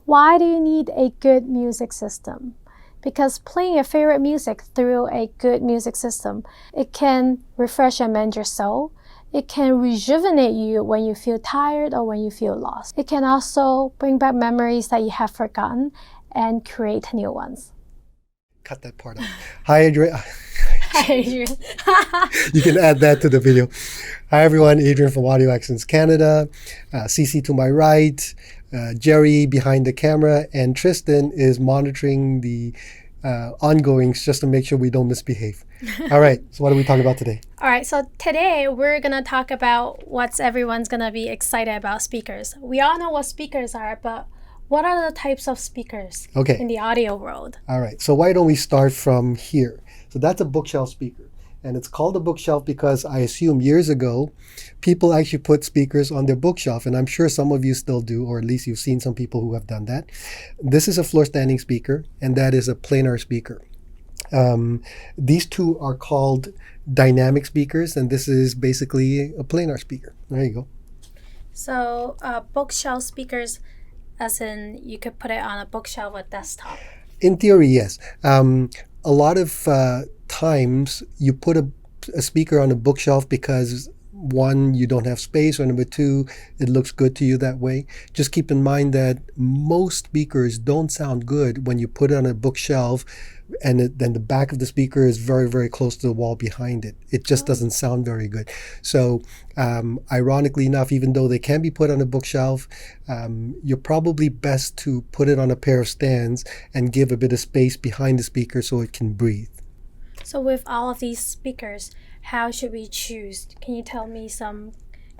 Why do you need a good music system? Because playing your favorite music through a good music system, it can refresh and mend your soul. It can rejuvenate you when you feel tired or when you feel lost. It can also bring back memories that you have forgotten and create new ones. Cut that part out. Hi, Adrian. Hi, Adrian. You can add that to the video. Hi, everyone. Adrian from Audio Accents Canada. CC to my right. Jerry behind the camera. And Tristan is monitoring the ongoings just to make sure we don't misbehave. All right. So what are we talking about today? All right. So today we're going to talk about what everyone's going to be excited about speakers. We all know what speakers are, but what are the types of speakers in the audio world? All right. So why don't we start from here? So that's a bookshelf speaker. And it's called a bookshelf because I assume years ago, people actually put speakers on their bookshelf. And I'm sure some of you still do, or at least you've seen some people who have done that. This is a floor standing speaker, and that is a planar speaker. These two are called dynamic speakers, and this is basically a planar speaker. There you go. So bookshelf speakers, as in you could put it on a bookshelf or desktop? In theory, yes. A lot of times you put a speaker on a bookshelf because one, you don't have space, or number two, it looks good to you that way. Just keep in mind that most speakers don't sound good when you put it on a bookshelf and then the back of the speaker is very, very close to the wall behind it. It just doesn't sound very good. So ironically enough, even though they can be put on a bookshelf, you're probably best to put it on a pair of stands and give a bit of space behind the speaker so it can breathe. So with all of these speakers, how should we choose? Can you tell me some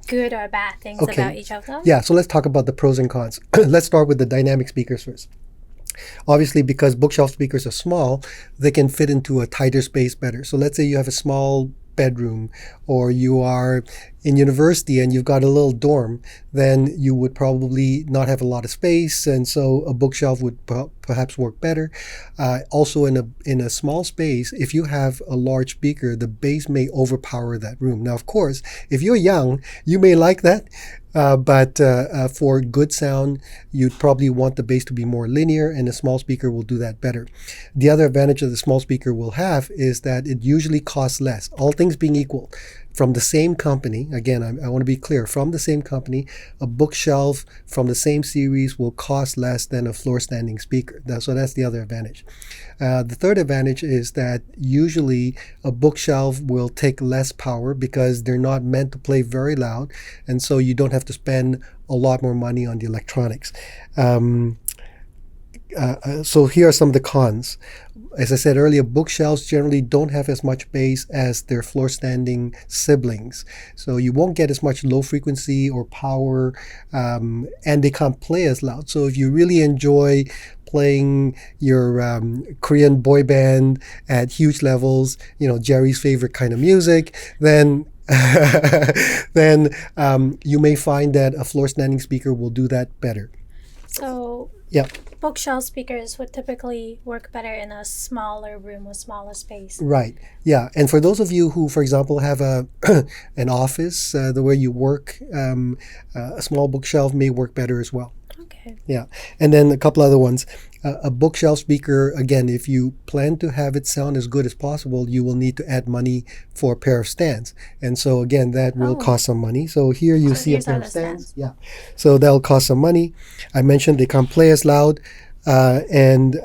good or bad things about each of them? Yeah, so let's talk about the pros and cons. Let's start with the dynamic speakers first. Obviously, because bookshelf speakers are small, they can fit into a tighter space better. So let's say you have a small bedroom, or you are in university and you've got a little dorm, then you would probably not have a lot of space, and so a bookshelf would perhaps work better. Also, in a small space, if you have a large speaker, the bass may overpower that room. Now, of course, if you're young, you may like that, but for good sound, you'd probably want the bass to be more linear, and a small speaker will do that better. The other advantage that the small speaker will have is that it usually costs less. All things being equal, from the same company, again, I want to be clear, from the same company, a bookshelf from the same series will cost less than a floor standing speaker. So that's the other advantage. The third advantage is that usually a bookshelf will take less power because they're not meant to play very loud, and so you don't have to spend a lot more money on the electronics. So here are some of the cons. As I said earlier, bookshelves generally don't have as much bass as their floor standing siblings. So you won't get as much low frequency or power, and they can't play as loud. So if you really enjoy playing your Korean boy band at huge levels, Jerry's favorite kind of music, then you may find that a floor standing speaker will do that better. So bookshelf speakers would typically work better in a smaller room or smaller space. Right. Yeah. And for those of you who, for example, have an office, the way you work, a small bookshelf may work better as well. Okay. Yeah. And then a couple other ones. A bookshelf speaker, again, if you plan to have it sound as good as possible, you will need to add money for a pair of stands. And so, again, that will cost some money. So here you see a pair of stands. Yeah. So that'll cost some money. I mentioned they can't play as loud. And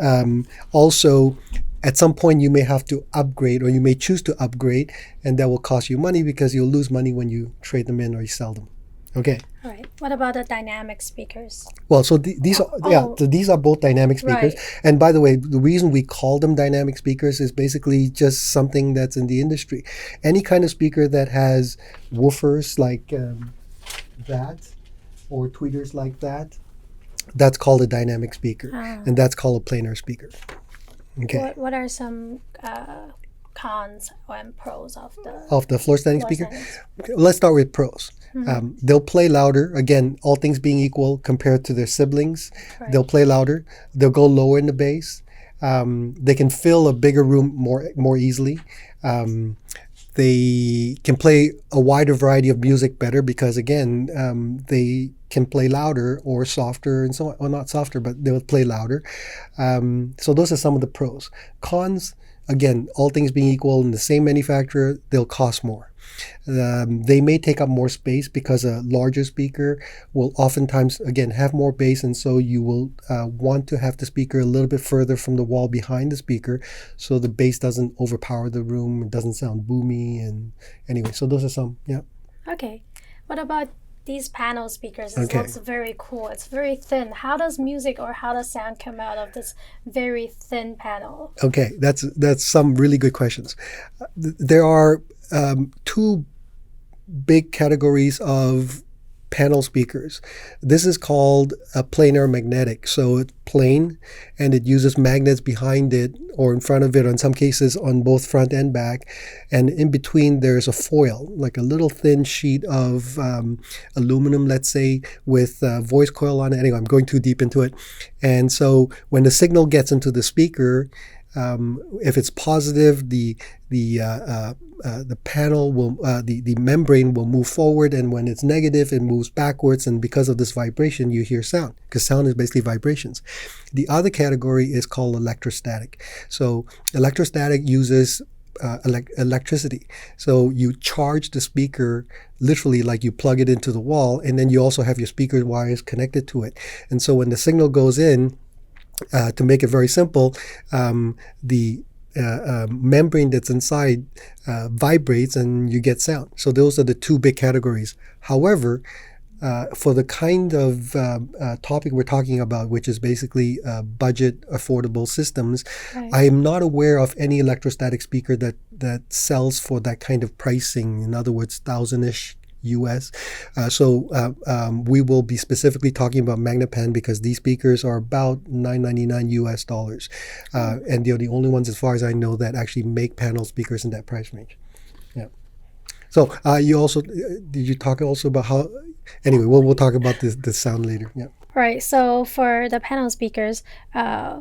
also, at some point, you may have to upgrade, or you may choose to upgrade, and that will cost you money because you'll lose money when you trade them in or you sell them. Okay. All right. What about the dynamic speakers? Well, so these are both dynamic speakers. Right. And by the way, the reason we call them dynamic speakers is basically just something that's in the industry. Any kind of speaker that has woofers like that, or tweeters like that, that's called a dynamic speaker, and that's called a planar speaker. Okay. What are some cons and pros of the floor standing speaker? Let's start with pros. They'll play louder. Again, all things being equal compared to their siblings, they'll play louder. They'll go lower in the bass. They can fill a bigger room more easily. They can play a wider variety of music better because, again, they can play louder or softer and so on. Well, not softer, but they'll play louder. So those are some of the pros. Cons, again, all things being equal, in the same manufacturer, they'll cost more. They may take up more space because a larger speaker will oftentimes, again, have more bass, and so you will want to have the speaker a little bit further from the wall behind the speaker so the bass doesn't overpower the room, it doesn't sound boomy. And anyway, so those are some, yeah. Okay. What about these panel speakers? It Okay. looks very cool. It's very thin. How does music or how does sound come out of this very thin panel? Okay, that's some really good questions. There are two big categories of panel speakers. This is called a planar magnetic. So it's plain, and it uses magnets behind it or in front of it, or in some cases on both front and back. And in between there's a foil, like a little thin sheet of aluminum, let's say, with a voice coil on it. Anyway, I'm going too deep into it. And so when the signal gets into the speaker, if it's positive, the panel will, the membrane will move forward, and when it's negative, it moves backwards. And because of this vibration, you hear sound, because sound is basically vibrations. The other category is called electrostatic. So electrostatic uses electricity. So you charge the speaker literally, like you plug it into the wall, and then you also have your speaker wires connected to it. And so when the signal goes in, to make it very simple, the membrane that's inside vibrates and you get sound. So those are the two big categories. However, for the kind of topic we're talking about, which is basically budget affordable systems, Right. I am not aware of any electrostatic speaker that sells for that kind of pricing. In other words, $1,000-ish US. So we will be specifically talking about Magnepan because these speakers are about $999 US. And they're the only ones, as far as I know, that actually make panel speakers in that price range. Yeah. So you also, did you talk also about how, anyway, we'll talk about this sound later. Yeah. Right. So for the panel speakers,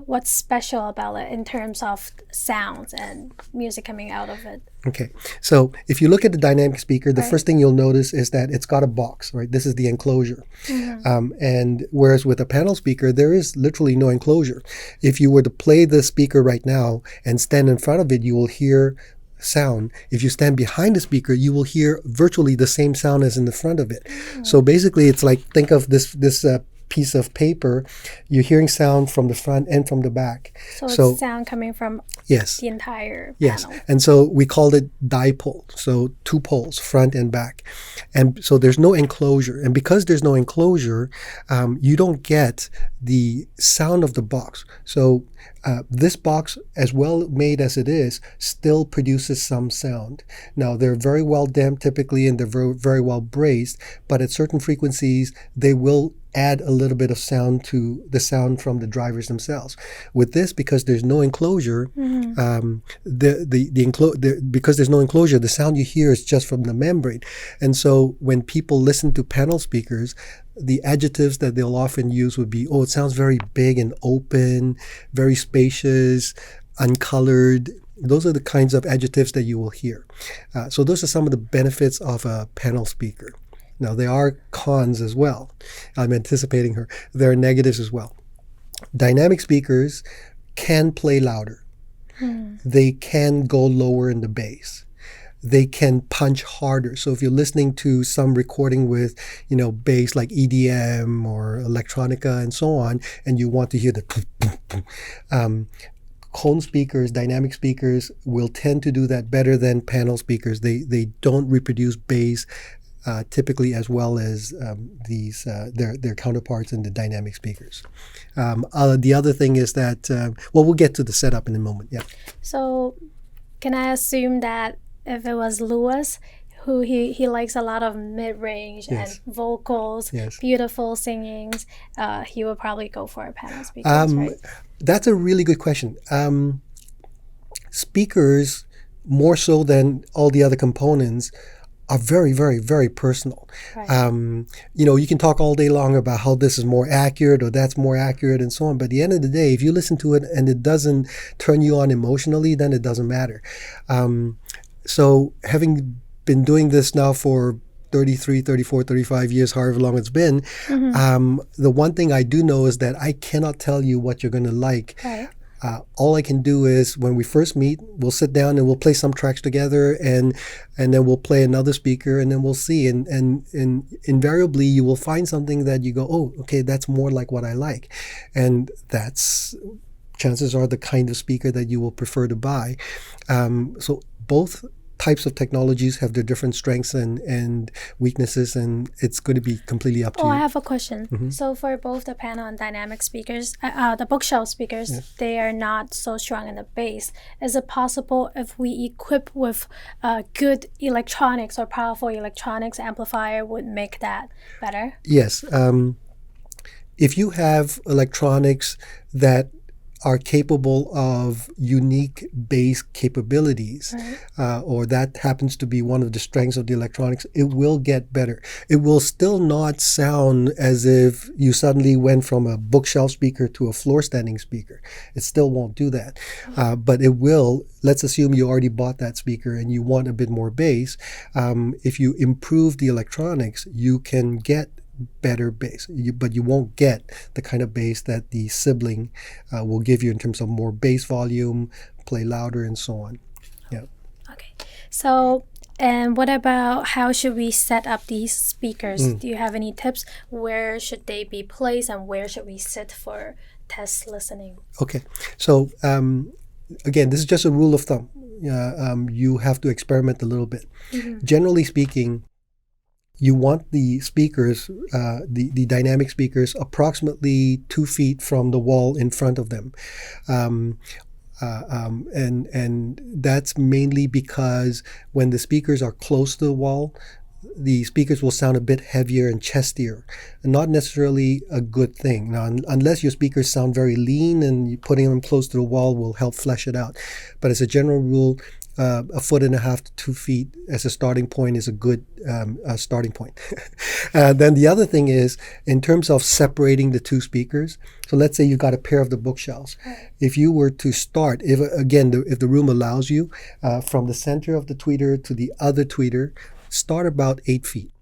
what's special about it in terms of sounds and music coming out of it? Okay, so if you look at the dynamic speaker, the Right. first thing you'll notice is that it's got a box, right? This is the enclosure. Mm-hmm. And whereas with a panel speaker, there is literally no enclosure. If you were to play the speaker right now and stand in front of it, you will hear sound. If you stand behind the speaker, you will hear virtually the same sound as in the front of it. So basically, it's like, think of this piece of paper. You're hearing sound from the front and from the back. So it's sound coming from Yes. the entire Yes, panel. and so we called it dipole, so two poles, front and back. And so there's no enclosure. And because there's no enclosure, you don't get the sound of the box. So this box, as well made as it is, still produces some sound. Now, they're very well damped typically, and they're very, very well brazed, but at certain frequencies, they will add a little bit of sound to the sound from the drivers themselves. With this, because there's no enclosure, because there's no enclosure, the sound you hear is just from the membrane. And so when people listen to panel speakers, the adjectives that they'll often use would be, oh, it sounds very big and open, very spacious, uncolored. Those are the kinds of adjectives that you will hear. So those are some of the benefits of a panel speaker. Now, there are cons as well. I'm anticipating her. There are negatives as well. Dynamic speakers can play louder. They can go lower in the bass. They can punch harder. So if you're listening to some recording with, bass like EDM or electronica and so on, and you want to hear the cone speakers, dynamic speakers will tend to do that better than panel speakers. They don't reproduce bass typically as well as their counterparts in the dynamic speakers. The other thing is that, we'll get to the setup in a moment. Yeah. So can I assume that if it was Lewis, who he likes a lot of mid-range Yes. and vocals, Yes. beautiful singings, he would probably go for a panel speakers, right? That's a really good question. Speakers, more so than all the other components, are very, very, very personal. Right. You can talk all day long about how this is more accurate or that's more accurate and so on. But at the end of the day, if you listen to it and it doesn't turn you on emotionally, then it doesn't matter. So having been doing this now for 33, 34, 35 years, however long it's been, the one thing I do know is that I cannot tell you what you're going to like. Right. All I can do is when we first meet, we'll sit down and we'll play some tracks together, and then we'll play another speaker, and then we'll see. And invariably, you will find something that you go, oh, okay, that's more like what I like. And that's, chances are, the kind of speaker that you will prefer to buy. So both types of technologies have their different strengths and weaknesses, and it's going to be completely up to you. I have a question. So for both the panel and dynamic speakers, the bookshelf speakers, they are not so strong in the bass. Is it possible if we equip with good electronics or powerful electronics amplifier would make that better? Yes. If you have electronics that are capable of unique bass capabilities, or that happens to be one of the strengths of the electronics, it will get better. It will still not sound as if you suddenly went from a bookshelf speaker to a floor standing speaker. It still won't do that. But it will. Let's assume you already bought that speaker and you want a bit more bass. If you improve the electronics, you can get better bass, but you won't get the kind of bass that the sibling will give you in terms of more bass volume, play louder, and so on. Yeah. Okay. So, and what about how should we set up these speakers? Do you have any tips? Where should they be placed, and where should we sit for test listening? Okay. So, again, this is just a rule of thumb. You have to experiment a little bit. Generally speaking, you want the speakers, the dynamic speakers, approximately 2 feet from the wall in front of them. And that's mainly because when the speakers are close to the wall, the speakers will sound a bit heavier and chestier, and not necessarily a good thing. Now, unless your speakers sound very lean, and putting them close to the wall will help flesh it out. But as a general rule, 1.5 to 2 feet as a starting point is a good starting point. Then the other thing is, in terms of separating the two speakers, so let's say you've got a pair of the bookshelves. If you were to start, if the room allows you, from the center of the tweeter to the other tweeter, start about 8 feet.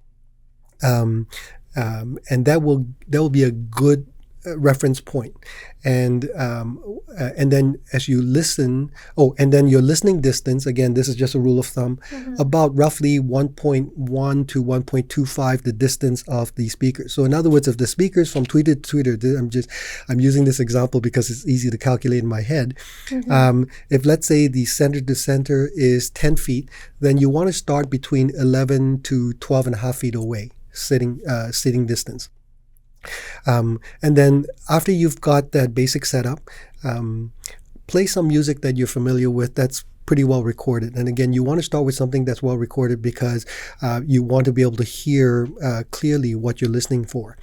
And that will be a good reference point. And then as you listen, and then your listening distance, again, this is just a rule of thumb, about roughly 1.1 to 1.25 the distance of the speakers. So in other words, if the speakers from tweeter to tweeter, I'm using this example because it's easy to calculate in my head. If, let's say, the center to center is 10 feet, then you want to start between 11 to 12.5 feet away, sitting distance. And then after you've got that basic setup, play some music that you're familiar with that's pretty well recorded. And again, you want to start with something that's well recorded because you want to be able to hear clearly what you're listening for.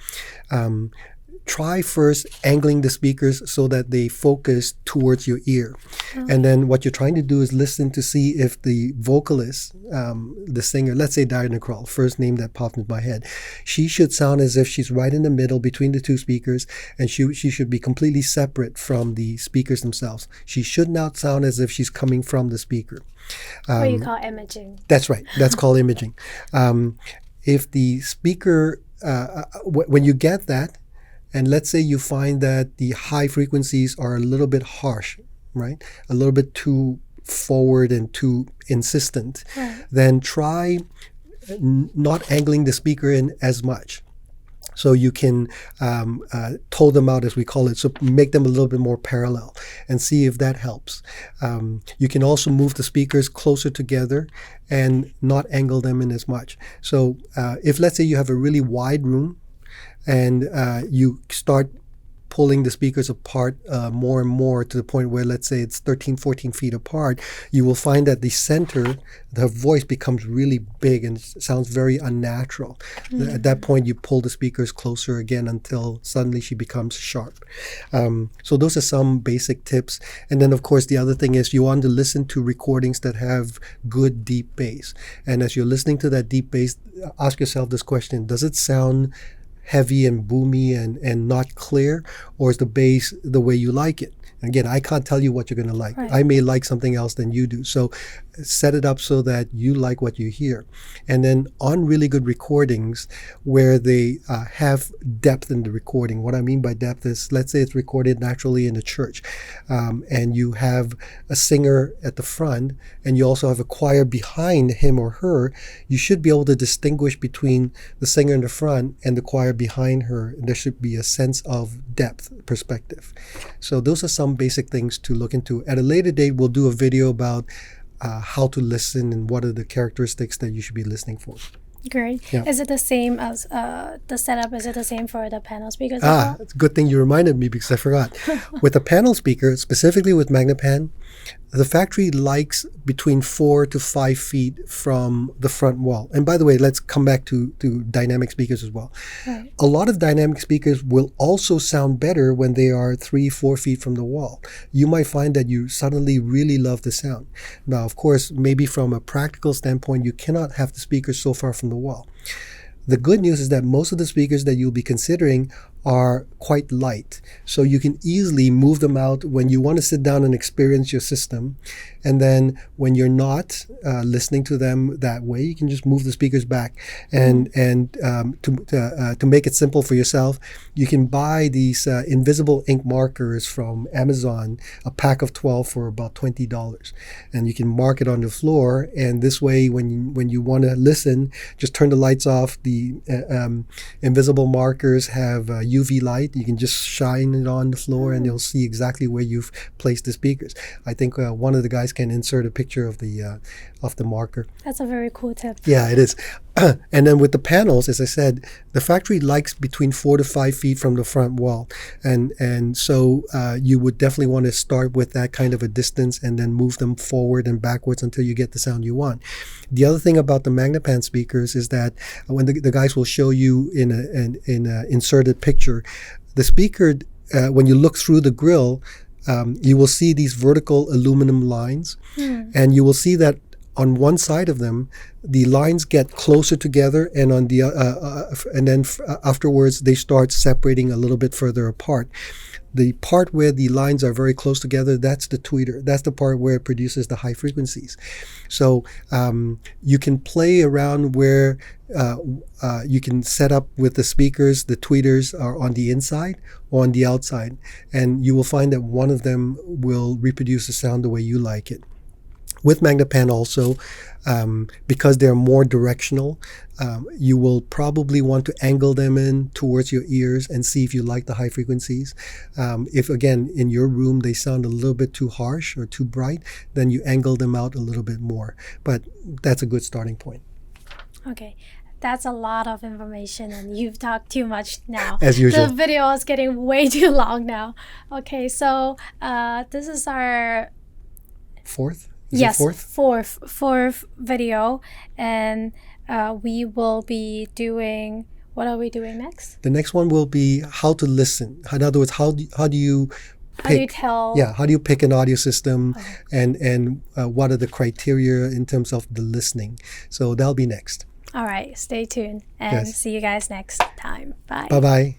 Try first angling the speakers so that they focus towards your ear. And then what you're trying to do is listen to see if the vocalist, the singer, let's say Diana Krall, first name that popped into my head, she should sound as if she's right in the middle between the two speakers, and she should be completely separate from the speakers themselves. She should not sound as if she's coming from the speaker. What you call imaging. That's right. That's called imaging. If the speaker, when you get that, and let's say you find that the high frequencies are a little bit harsh, right? A little bit too forward and too insistent, then try not angling the speaker in as much. So you can toe them out, as we call it, so make them a little bit more parallel and see if that helps. You can also move the speakers closer together and not angle them in as much. So if, let's say, you have a really wide room, and you start pulling the speakers apart more and more to the point where, let's say, it's 13, 14 feet apart, you will find that the center, the voice becomes really big and it sounds very unnatural. At that point, you pull the speakers closer again until suddenly she becomes sharp. So those are some basic tips. And then, of course, the other thing is you want to listen to recordings that have good deep bass. And as you're listening to that deep bass, ask yourself this question: does it sound heavy and boomy and not clear, or is the bass the way you like it? Again, I can't tell you what you're going to like. I may like something else than you do. So set it up so that you like what you hear. And then on really good recordings where they have depth in the recording, what I mean by depth is, let's say it's recorded naturally in a church, and you have a singer at the front and you also have a choir behind him or her, you should be able to distinguish between the singer in the front and the choir behind her. There should be a sense of depth, perspective. So those are some basic things to look into. At a later date, we'll do a video about how to listen and what are the characteristics that you should be listening for. Great. Yeah. Is it the same as the setup? Is it the same for the panel speakers as well? It's a good thing you reminded me because I forgot. With a panel speaker, specifically with Magnepan, the factory likes between 4 to 5 feet from the front wall. And by the way, let's come back to dynamic speakers as well. Right. A lot of dynamic speakers will also sound better when they are 3-4 feet from the wall. You might find that you suddenly really love the sound. Now, of course, maybe from a practical standpoint, you cannot have the speakers so far from the wall. The good news is that most of the speakers that you'll be considering are quite light. So you can easily move them out when you want to sit down and experience your system. And then when you're not listening to them that way, you can just move the speakers back. And to make it simple for yourself, you can buy these invisible ink markers from Amazon, a pack of 12 for about $20. And you can mark it on the floor. And this way, when you want to listen, just turn the lights off. The invisible markers have UV light. You can just shine it on the floor and you'll see exactly where you've placed the speakers. I think one of the guys can insert a picture of the marker. That's a very cool tip. Yeah, it is. And then with the panels, as I said, the factory likes between 4 to 5 feet from the front wall. And so you would definitely want to start with that kind of a distance and then move them forward and backwards until you get the sound you want. The other thing about the Magnepan speakers is that when the guys will show you in an inserted picture, the speaker, when you look through the grill, you will see these vertical aluminum lines, and you will see that on one side of them, the lines get closer together, and on the and then afterwards they start separating a little bit further apart. The part where the lines are very close together, that's the tweeter. That's the part where it produces the high frequencies. So you can play around where you can set up with the speakers. The tweeters are on the inside or on the outside, and you will find that one of them will reproduce the sound the way you like it. With Magnepan also, because they're more directional, you will probably want to angle them in towards your ears and see if you like the high frequencies. If, again, in your room they sound a little bit too harsh or too bright, then you angle them out a little bit more. But that's a good starting point. Okay. That's a lot of information and you've talked too much now. As usual. The video is getting way too long now. Okay, so this is our... Fourth? Yes, fourth video, and we will be doing. What are we doing next? The next one will be how to listen. In other words, how do you pick? How do you tell? Yeah, how do you pick an audio system, and what are the criteria in terms of the listening? So that'll be next. All right, stay tuned and see you guys next time. Bye. Bye bye.